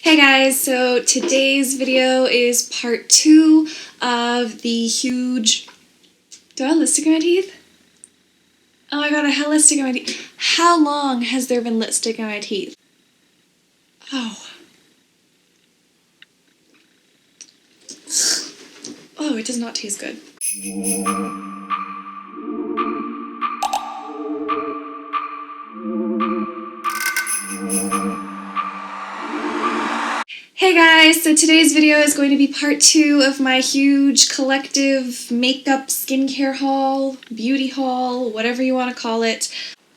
Hey guys, so today's video is part 2 of the huge... Do I have lipstick in my teeth? Oh my god, I have lipstick in my teeth. How long has there been lipstick in my teeth? Oh. Oh, it does not taste good. Hey guys, so today's video is going to be part 2 of my huge collective makeup skincare haul, beauty haul, whatever you want to call it.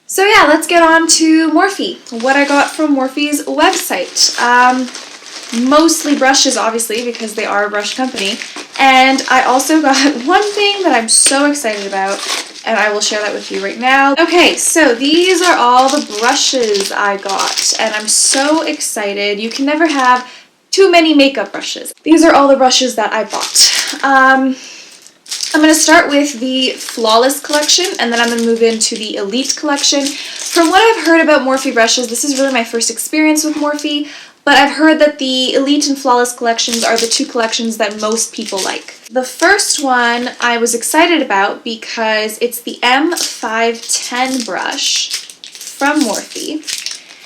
So yeah, let's get on to Morphe, what I got from Morphe's website. Mostly brushes, obviously, because they are a brush company. And I also got one thing that I'm so excited about, and I will share that with you right now. Okay, so these are all the brushes I got, and I'm so excited. You can never have too many makeup brushes. These are all the brushes that I bought. I'm going to start with the Flawless collection, and then I'm going to move into the Elite collection. From what I've heard about Morphe brushes, this is really my first experience with Morphe, but I've heard that the Elite and Flawless collections are the two collections that most people like. The first one I was excited about because it's the M510 brush from Morphe.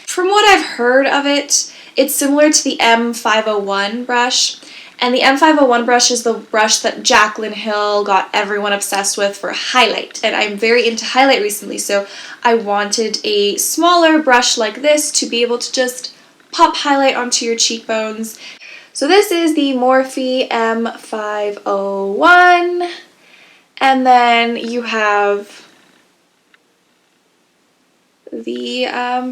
From what I've heard of it, it's similar to the M501 brush, and the M501 brush is the brush that Jaclyn Hill got everyone obsessed with for highlight, and I'm very into highlight recently, so I wanted a smaller brush like this to be able to just pop highlight onto your cheekbones. So this is the Morphe M501, and then you have the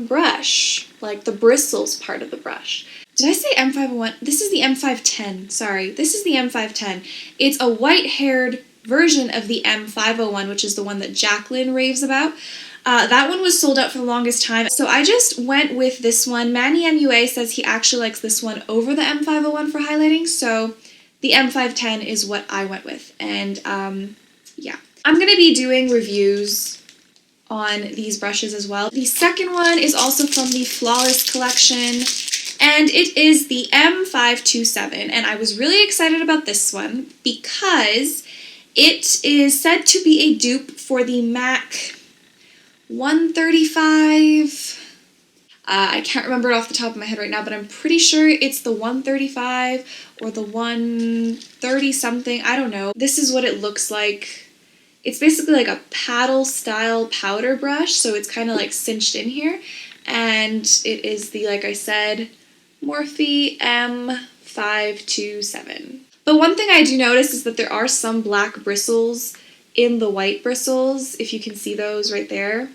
brush, like the bristles part of the brush. Did I say M501? This is the M510, sorry. This is the M510. It's a white-haired version of the M501, which is the one that Jaclyn raves about. That one was sold out for the longest time, so I just went with this one. Manny MUA says he actually likes this one over the M501 for highlighting, so the M510 is what I went with, and yeah. I'm going to be doing reviews on these brushes as well. The second one is also from the Flawless collection, and it is the M527, and I was really excited about this one because it is said to be a dupe for the MAC 135. I can't remember it off the top of my head right now, but I'm pretty sure it's the 135 or the 130 something, I don't know. This is what it looks like. It's basically like a paddle style powder brush, so it's kind of like cinched in here, and it is the, like I said, Morphe M527. But one thing I do notice is that there are some black bristles in the white bristles, if you can see those right there.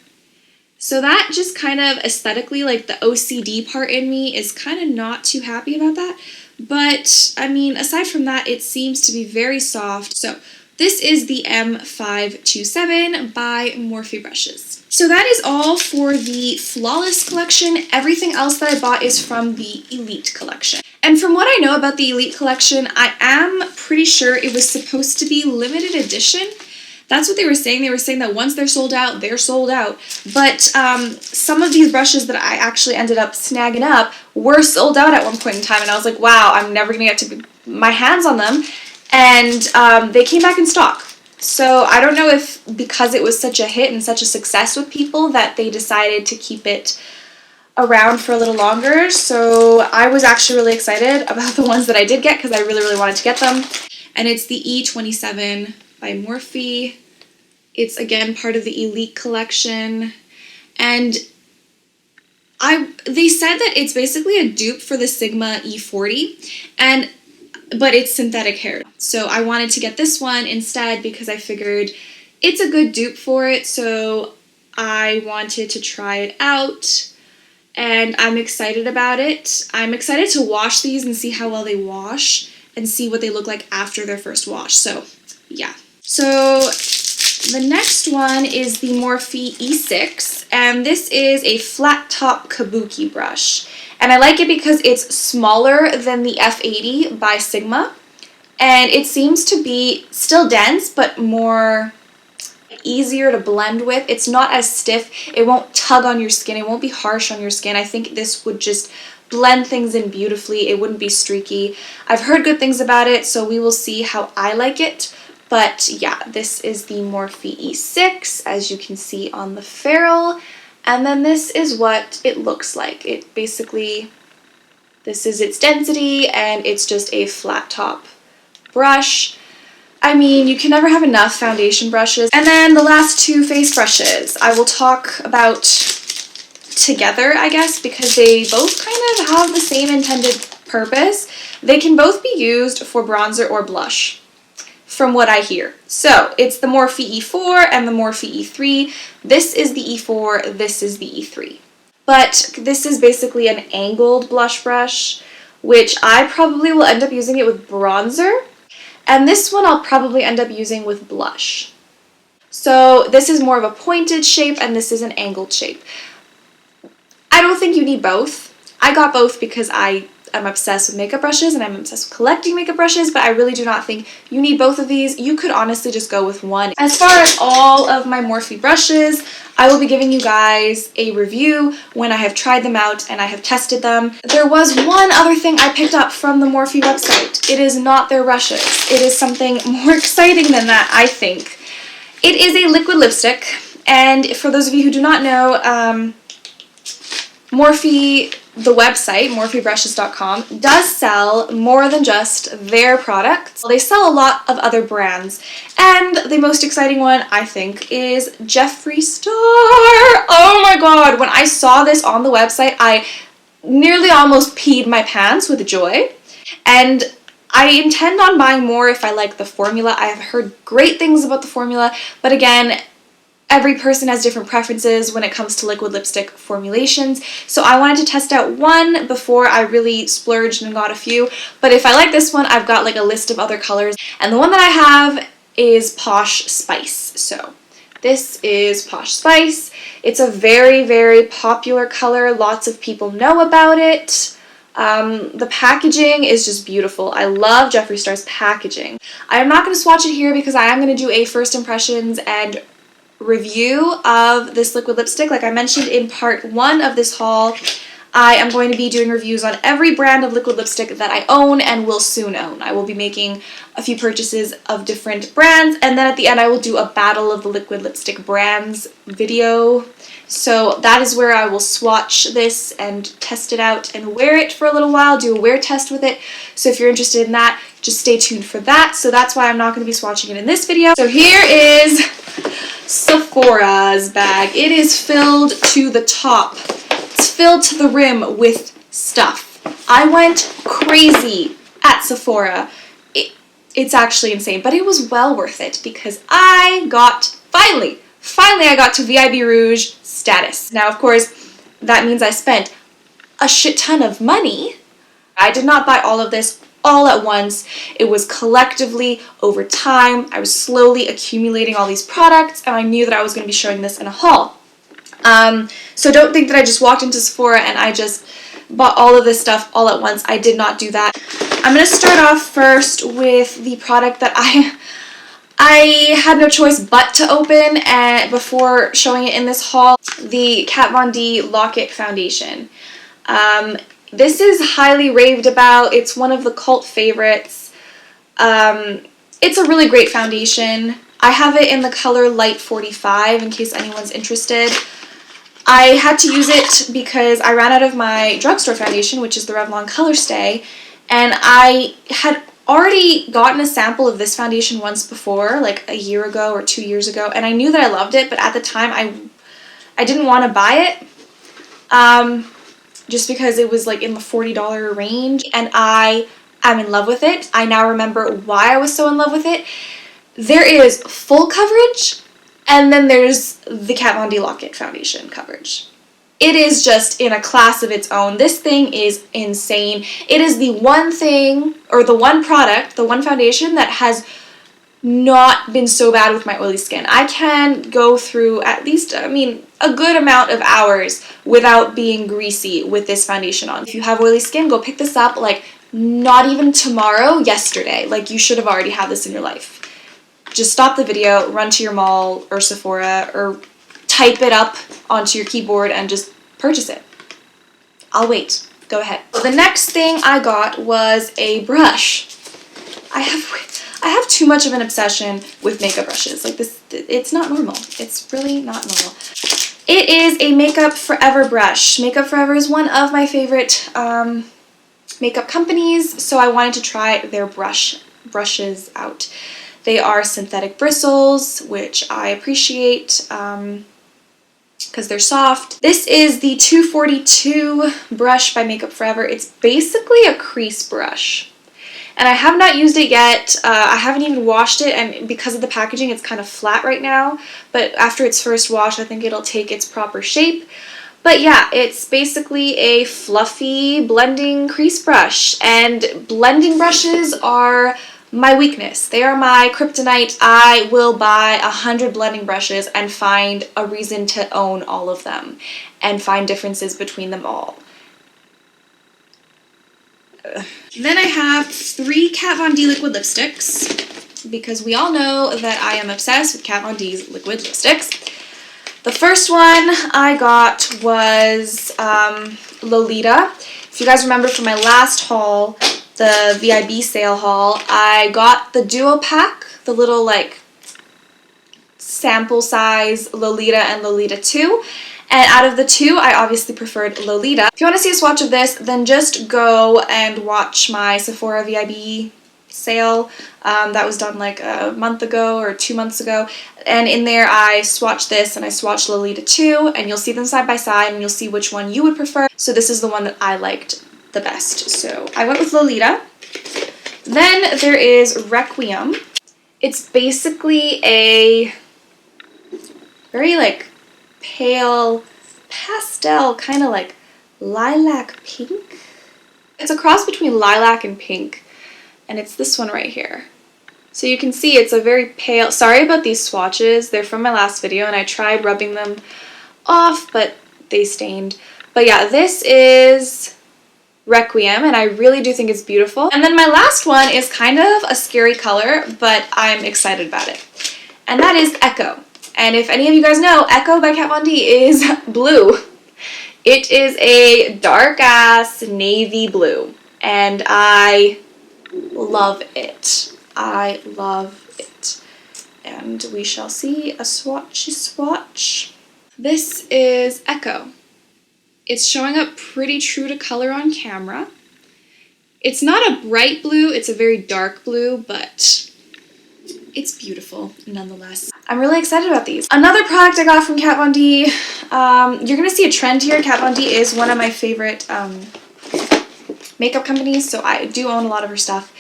So that just kind of aesthetically, like the OCD part in me is kind of not too happy about that. But, I mean, aside from that, it seems to be very soft. So this is the M527 by Morphe brushes. So that is all for the Flawless collection. Everything else that I bought is from the Elite collection. And from what I know about the Elite collection, I am pretty sure it was supposed to be limited edition. That's what they were saying. They were saying that once they're sold out, they're sold out. But some of these brushes that I actually ended up snagging up were sold out at one point in time, and I was like, wow, I'm never going to get to my hands on them. And they came back in stock. So I don't know if because it was such a hit and such a success with people that they decided to keep it around for a little longer. So I was actually really excited about the ones that I did get because I really, really wanted to get them. And it's the E27 by Morphe. It's again part of the Elite collection. And they said that it's basically a dupe for the Sigma E40. But it's synthetic hair. So I wanted to get this one instead because I figured it's a good dupe for it, so I wanted to try it out, and I'm excited about it. I'm excited to wash these and see how well they wash and see what they look like after their first wash, so yeah. So the next one is the Morphe E6, and this is a flat top kabuki brush. And I like it because it's smaller than the F80 by Sigma, and it seems to be still dense, but more easier to blend with. It's not as stiff. It won't tug on your skin. It won't be harsh on your skin. I think this would just blend things in beautifully. It wouldn't be streaky. I've heard good things about it, so we will see how I like it. But yeah, this is the Morphe E6, as you can see on the ferrule. And then this is what it looks like. It basically, this is its density, and it's just a flat top brush. I mean, you can never have enough foundation brushes. And then the last two face brushes I will talk about together, I guess, because they both kind of have the same intended purpose. They can both be used for bronzer or blush, from what I hear. So it's the Morphe E4 and the Morphe E3. This is the E4, this is the E3. But this is basically an angled blush brush, which I probably will end up using it with bronzer. And this one I'll probably end up using with blush. So this is more of a pointed shape and this is an angled shape. I don't think you need both. I got both because I am obsessed with makeup brushes and I'm obsessed with collecting makeup brushes, but I really do not think you need both of these. You could honestly just go with one. As far as all of my Morphe brushes, I will be giving you guys a review when I have tried them out and I have tested them. There was one other thing I picked up from the Morphe website. It is not their brushes. It is something more exciting than that, I think. It is a liquid lipstick, and for those of you who do not know, Morphe, the website, morphebrushes.com, does sell more than just their products. They sell a lot of other brands, and the most exciting one, I think, is Jeffree Star. Oh my god, when I saw this on the website, I nearly almost peed my pants with joy, and I intend on buying more if I like the formula. I have heard great things about the formula, but again, every person has different preferences when it comes to liquid lipstick formulations, so I wanted to test out one before I really splurged and got a few. But if I like this one, I've got like a list of other colors, and the one that I have is Posh Spice. So this is Posh Spice. It's a very, very popular color. Lots of people know about it. The packaging is just beautiful. I love Jeffree Star's packaging. I am not going to swatch it here because I am going to do a first impressions and review of this liquid lipstick. Like I mentioned in part 1 of this haul, I am going to be doing reviews on every brand of liquid lipstick that I own and will soon own. I will be making a few purchases of different brands, and then at the end I will do a battle of the liquid lipstick brands video. So that is where I will swatch this and test it out and wear it for a little while, do a wear test with it. So if you're interested in that, just stay tuned for that. So that's why I'm not going to be swatching it in this video. So here is Sephora's bag. It is filled to the top. It's filled to the rim with stuff. I went crazy at Sephora. It's actually insane, but it was well worth it because I got, finally I got to VIB Rouge status. Now, of course, that means I spent a shit ton of money. I did not buy all of this all at once. It was collectively over time. I was slowly accumulating all these products, and I knew that I was going to be showing this in a haul. So don't think that I just walked into Sephora and I just bought all of this stuff all at once. I did not do that. I'm going to start off first with the product that I had no choice but to open before showing it in this haul, the Kat Von D Lock-It Foundation. This is highly raved about. It's one of the cult favorites. It's a really great foundation. I have it in the color Light 45 in case anyone's interested. I had to use it because I ran out of my drugstore foundation, which is the Revlon Color Stay, and I had already gotten a sample of this foundation once before, like a year ago or 2 years ago, and I knew that I loved it, but at the time I didn't want to buy it just because it was like in the $40 range, and I am in love with it. I now remember why I was so in love with it. There is full coverage, and then there's the Kat Von D Lock-It Foundation coverage. It is just in a class of its own. This thing is insane. It is the one thing, or the one product, the one foundation that has not been so bad with my oily skin. I can go through at least, a good amount of hours without being greasy with this foundation on. If you have oily skin, go pick this up, like, not even tomorrow, yesterday. Like, you should have already had this in your life. Just stop the video, run to your mall or Sephora, or type it up onto your keyboard and just purchase it. I'll wait. go ahead. The next thing I got was a brush. I have too much of an obsession with makeup brushes. Like this, it's not normal. It's really not normal. It is a Makeup Forever brush. Makeup Forever is one of my favorite makeup companies, so I wanted to try their brushes out. They are synthetic bristles, which I appreciate because they're soft. This is the 242 brush by Makeup Forever. It's basically a crease brush. And I have not used it yet. I haven't even washed it, and because of the packaging, it's kind of flat right now. But after it's first washed, I think it'll take its proper shape. But yeah, it's basically a fluffy blending crease brush. And blending brushes are my weakness. They are my kryptonite. I will buy 100 blending brushes and find a reason to own all of them and find differences between them all. Then I have 3 Kat Von D liquid lipsticks because we all know that I am obsessed with Kat Von D's liquid lipsticks. The first one I got was Lolita. If you guys remember from my last haul, the VIB sale haul, I got the duo pack, the little like sample size Lolita and Lolita 2. And out of the 2, I obviously preferred Lolita. If you want to see a swatch of this, then just go and watch my Sephora VIB sale. That was done like a month ago or 2 months ago. And in there I swatched this and I swatched Lolita 2, and you'll see them side by side and you'll see which one you would prefer. So this is the one that I liked the best. So I went with Lolita. Then there is Requiem. It's basically a very like pale pastel, kind of like lilac pink. It's a cross between lilac and pink, and it's this one right here. So you can see it's a very pale. Sorry about these swatches, they're from my last video and I tried rubbing them off but they stained. But yeah, this is Requiem and I really do think it's beautiful. And then my last one is kind of a scary color, but I'm excited about it, and that is Echo. And if any of you guys know, Echo by Kat Von D is blue. It is a dark-ass navy blue, and I love it. I love it. And we shall see a swatch. This is Echo. It's showing up pretty true to color on camera. It's not a bright blue, it's a very dark blue, but it's beautiful nonetheless. I'm really excited about these. Another product I got from Kat Von D, you're gonna see a trend here. Kat Von D is one of my favorite makeup companies, so I do own a lot of her stuff.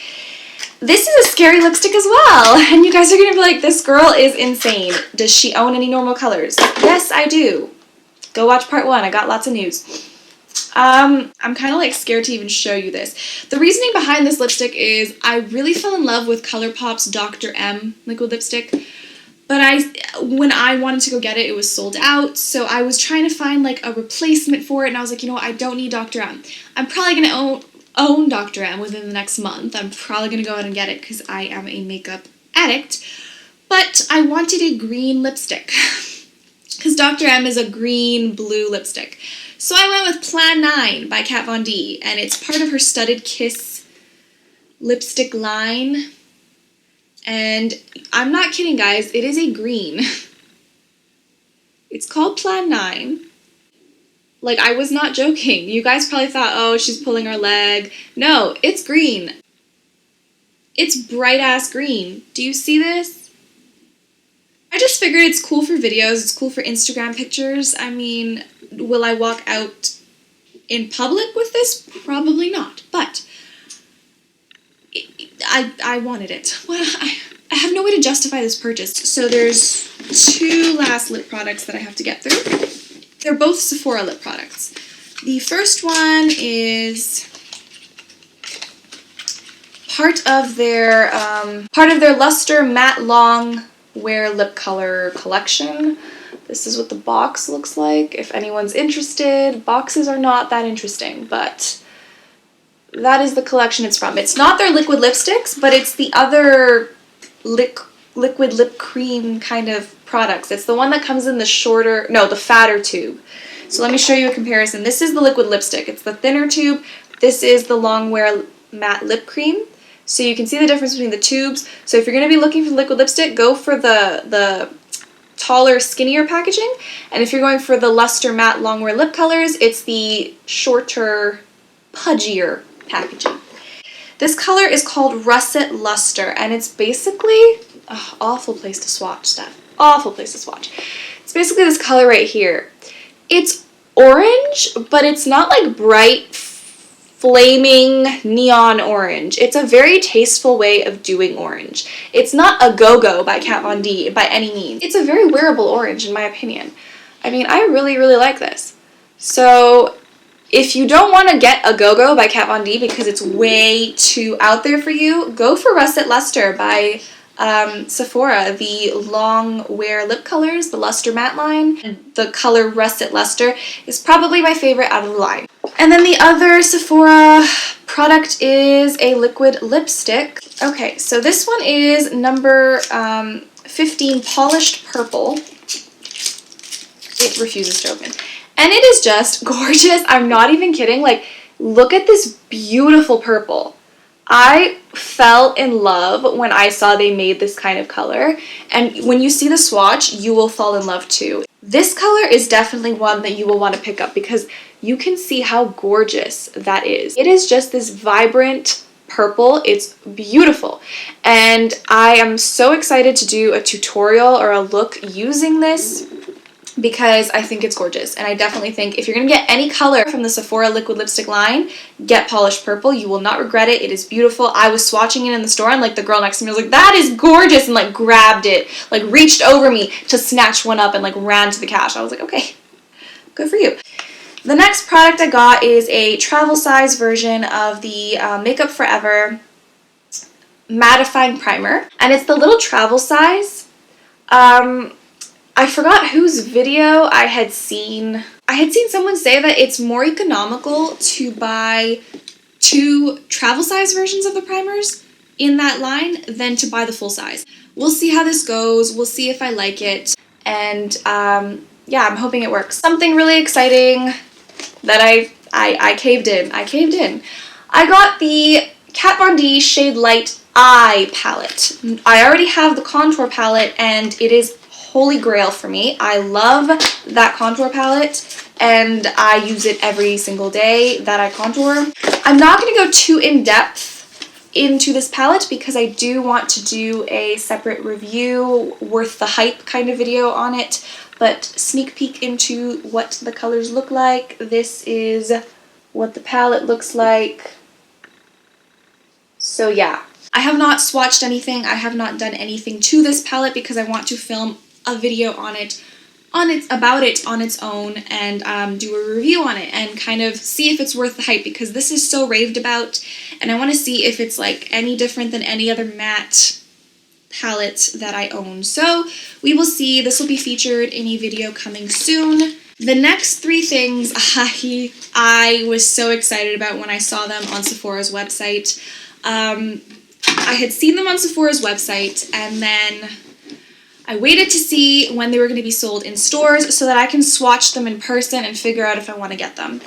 This is a scary lipstick as well, and you guys are gonna be like, this girl is insane. Does she own any normal colors? Yes, I do. Go watch part 1, I got lots of news. I'm kind of like scared to even show you this. The reasoning behind this lipstick is I really fell in love with ColourPop's Dr. M liquid lipstick, but when I wanted to go get it, it was sold out, so I was trying to find like a replacement for it, and I was like, you know what, I don't need Dr. M. I'm probably going to own Dr. M within the next month. I'm probably going to go out and get it because I am a makeup addict, but I wanted a green lipstick because Dr. M is a green-blue lipstick. So I went with Plan 9 by Kat Von D, and it's part of her Studded Kiss lipstick line. And I'm not kidding, guys, it is a green. It's called Plan 9. Like, I was not joking. You guys probably thought, oh, she's pulling her leg. No, it's green. It's bright-ass green. Do you see this? I just figured it's cool for videos, it's cool for Instagram pictures. I mean, will I walk out in public with this? Probably not, but I wanted it. Well, I have no way to justify this purchase. So there's 2 last lip products that I have to get through. They're both Sephora lip products. The first one is part of their Luster Matte Long Wear Lip Color collection. This is what the box looks like. If anyone's interested, boxes are not that interesting, but that is the collection it's from. It's not their liquid lipsticks, but it's the other liquid lip cream kind of products. It's the one that comes in the fatter tube. So let me show you a comparison. This is the liquid lipstick. It's the thinner tube. This is the long wear matte lip cream. So you can see the difference between the tubes. So if you're going to be looking for liquid lipstick, go for the taller, skinnier packaging. And if you're going for the luster matte long wear lip colors, it's the shorter, pudgier packaging. This color is called Russet Luster, and it's basically awful place to swatch stuff. Awful place to swatch. It's basically this color right here. It's orange, but it's not like bright, flaming neon orange. It's a very tasteful way of doing orange. It's not a go-go by Kat Von D by any means. It's a very wearable orange in my opinion. I mean, I really, really like this. So if you don't want to get a go-go by Kat Von D because it's way too out there for you, go for Russet Luster by Sephora. The long wear lip colors, the luster matte line, and the color Russet Luster is probably my favorite out of the line. And then the other Sephora product is a liquid lipstick. Okay, so this one is number 15 Polished Purple. It refuses to open. And it is just gorgeous. I'm not even kidding. Like, look at this beautiful purple. I fell in love when I saw they made this kind of color. And when you see the swatch, you will fall in love too. This color is definitely one that you will want to pick up because you can see how gorgeous that is. It is just this vibrant purple. It's beautiful. And I am so excited to do a tutorial or a look using this because I think it's gorgeous. And I definitely think if you're going to get any color from the Sephora liquid lipstick line, get Polished Purple. You will not regret it. It is beautiful. I was swatching it in the store and like the girl next to me was like, that is gorgeous, and like grabbed it, like reached over me to snatch one up and like ran to the cash. I was like, okay, good for you. The next product I got is a travel size version of the Makeup Forever mattifying primer, and it's the little travel size. I forgot whose video I had seen. I had seen someone say that it's more economical to buy 2 travel size versions of the primers in that line than to buy the full size. We'll see how this goes. We'll see if I like it. And yeah, I'm hoping it works. Something really exciting that I caved in. I got the Kat Von D Shade Light Eye palette. I already have the contour palette and it is holy grail for me. I love that contour palette and I use it every single day that I contour. I'm not going to go too in-depth into this palette because I do want to do a separate review, worth the hype kind of video on it, but sneak peek into what the colors look like. This is what the palette looks like. So yeah, I have not swatched anything. I have not done anything to this palette because I want to film a video on it about it on its own and do a review on it and kind of see if it's worth the hype because this is so raved about and I want to see if it's like any different than any other matte palette that I own. So we will see. This will be featured in a video coming soon. The next 3 things I was so excited about when I saw them on Sephora's website. I had seen them on Sephora's website and then I waited to see when they were going to be sold in stores so that I can swatch them in person and figure out if I want to get them.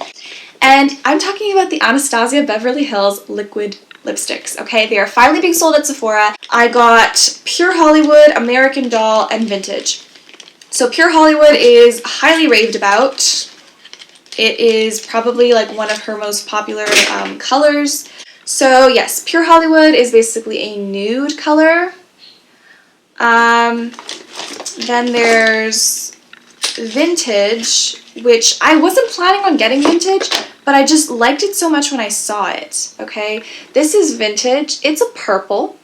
And I'm talking about the Anastasia Beverly Hills liquid lipsticks, okay? They are finally being sold at Sephora. I got Pure Hollywood, American Doll, and Vintage. So Pure Hollywood is highly raved about. It is probably like one of her most popular colors. So yes, Pure Hollywood is basically a nude color. Then there's Vintage, which I wasn't planning on getting Vintage, but I just liked it so much when I saw it, okay? This is Vintage. It's a purple.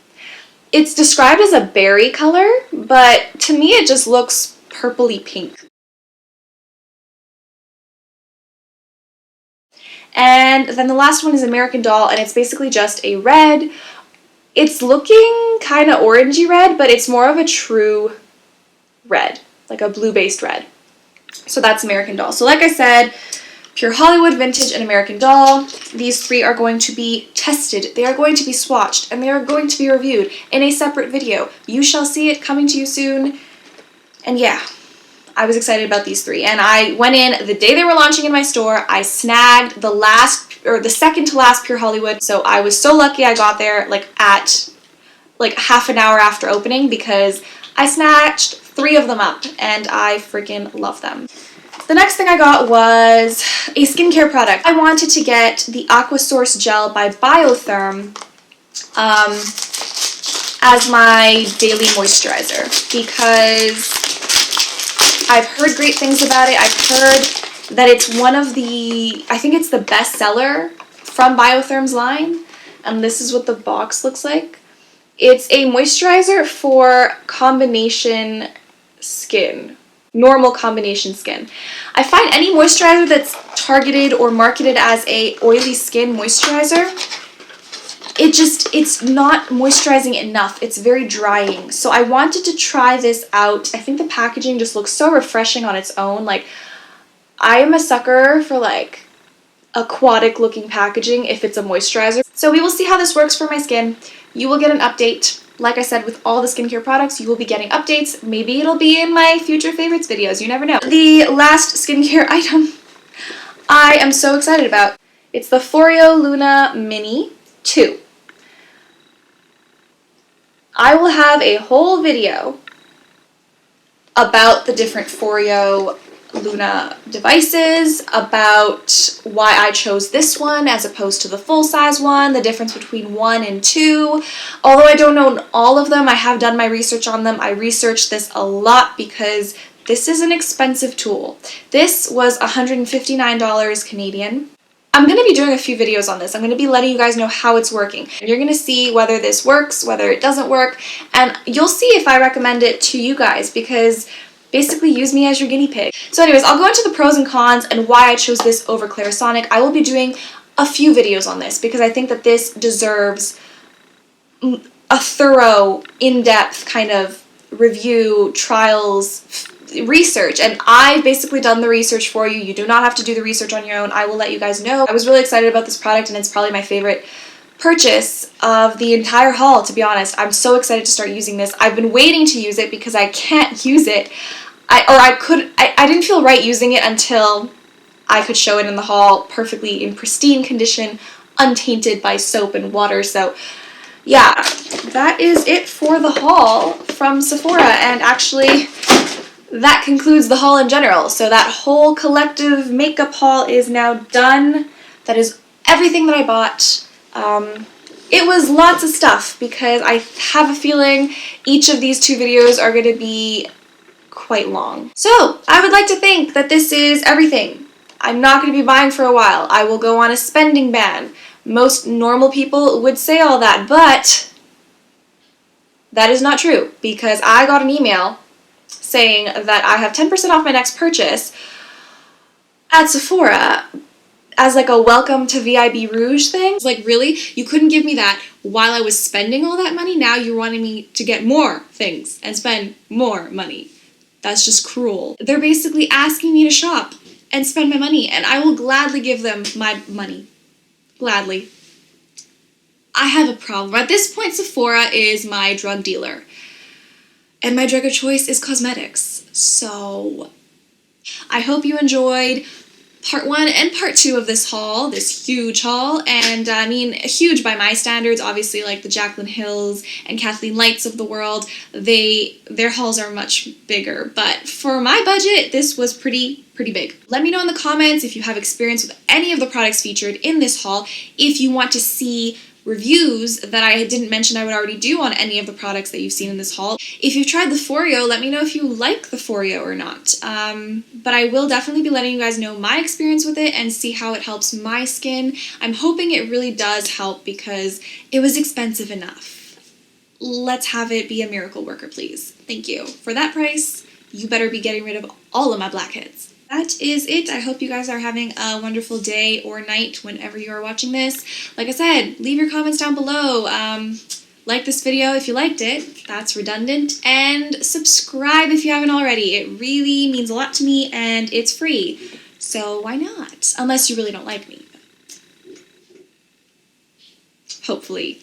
It's described as a berry color, but to me it just looks purpley pink. And then the last one is American Doll, and it's basically just a red. It's looking kind of orangey red, but it's more of a true red, like a blue-based red. So that's American Doll. So like I said, Pure Hollywood, Vintage, and American Doll. These 3 are going to be tested. They are going to be swatched, and they are going to be reviewed in a separate video. You shall see it coming to you soon. And yeah, I was excited about these three, and I went in the day they were launching in my store. I snagged the second to last Pure Hollywood, so I was so lucky I got there like at like half an hour after opening, because I snatched 3 of them up and I freaking love them. The next thing I got was a skincare product. I wanted to get the Aqua Source Gel by Biotherm as my daily moisturizer, because I've heard great things about it. I've heard that it's one of the, I think it's the best seller from Biotherm's line, and this is what the box looks like. It's a moisturizer for combination skin, normal combination skin. I find any moisturizer that's targeted or marketed as a oily skin moisturizer, it's not moisturizing enough. It's very drying. So I wanted to try this out. I think the packaging just looks so refreshing on its own. Like, I am a sucker for like aquatic looking packaging if it's a moisturizer. So we will see how this works for my skin. You will get an update. Like I said, with all the skincare products, you will be getting updates. Maybe it'll be in my future favorites videos. You never know. The last skincare item I am so excited about. It's the Foreo Luna Mini 2. I will have a whole video about the different Foreo Luna devices, about why I chose this one as opposed to the full-size one, the difference between 1 and 2. Although I don't know all of them, I have done my research on them. I researched this a lot because this is an expensive tool. This was $159 Canadian. I'm going to be doing a few videos on this. I'm going to be letting you guys know how it's working. You're going to see whether this works, whether it doesn't work, and you'll see if I recommend it to you guys, because basically use me as your guinea pig. So anyways, I'll go into the pros and cons and why I chose this over Clarisonic. I will be doing a few videos on this because I think that this deserves a thorough, in-depth kind of review, trials, research, and I've basically done the research for you. You do not have to do the research on your own. I will let you guys know. I was really excited about this product, and it's probably my favorite purchase of the entire haul, to be honest. I'm so excited to start using this. I've been waiting to use it because I can't use it. I didn't feel right using it until I could show it in the haul perfectly in pristine condition, untainted by soap and water. So yeah, that is it for the haul from Sephora, and actually that concludes the haul in general. So that whole collective makeup haul is now done. That is everything that I bought. It was lots of stuff because I have a feeling each of these 2 videos are going to be quite long. So I would like to think that this is everything. I'm not going to be buying for a while. I will go on a spending ban. Most normal people would say all that, but that is not true, because I got an email saying that I have 10% off my next purchase at Sephora as like a welcome to VIB Rouge thing. It's like, really? You couldn't give me that while I was spending all that money? Now you're wanting me to get more things and spend more money. That's just cruel. They're basically asking me to shop and spend my money, and I will gladly give them my money. Gladly. I have a problem. At this point, Sephora is my drug dealer, and my drug of choice is cosmetics. So I hope you enjoyed part 1 and part 2 of this haul, this huge haul. And I mean, huge by my standards. Obviously, like the Jaclyn Hills and Kathleen Lights of the world, their hauls are much bigger. But for my budget, this was pretty big. Let me know in the comments if you have experience with any of the products featured in this haul, if you want to see reviews that I didn't mention I would already do on any of the products that you've seen in this haul. If you've tried the Foreo, let me know if you like the Foreo or not. But I will definitely be letting you guys know my experience with it and see how it helps my skin. I'm hoping it really does help because it was expensive enough. Let's have it be a miracle worker, please. Thank you. For that price, you better be getting rid of all of my blackheads. That is it. I hope you guys are having a wonderful day or night whenever you are watching this. Like I said, leave your comments down below. Like this video if you liked it. That's redundant. And subscribe if you haven't already. It really means a lot to me and it's free. So why not? Unless you really don't like me. Hopefully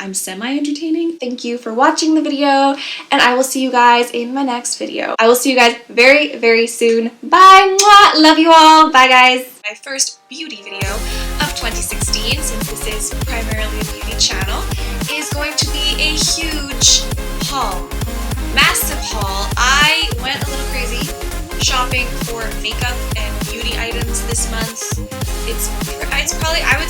I'm semi-entertaining. Thank you for watching the video, and I will see you guys in my next video. I will see you guys very, very soon. Bye! Mwah! Love you all! Bye, guys! My first beauty video of 2016, since this is primarily a beauty channel, is going to be a huge haul. Massive haul. I went a little crazy shopping for makeup and beauty items this month. It's probably, I would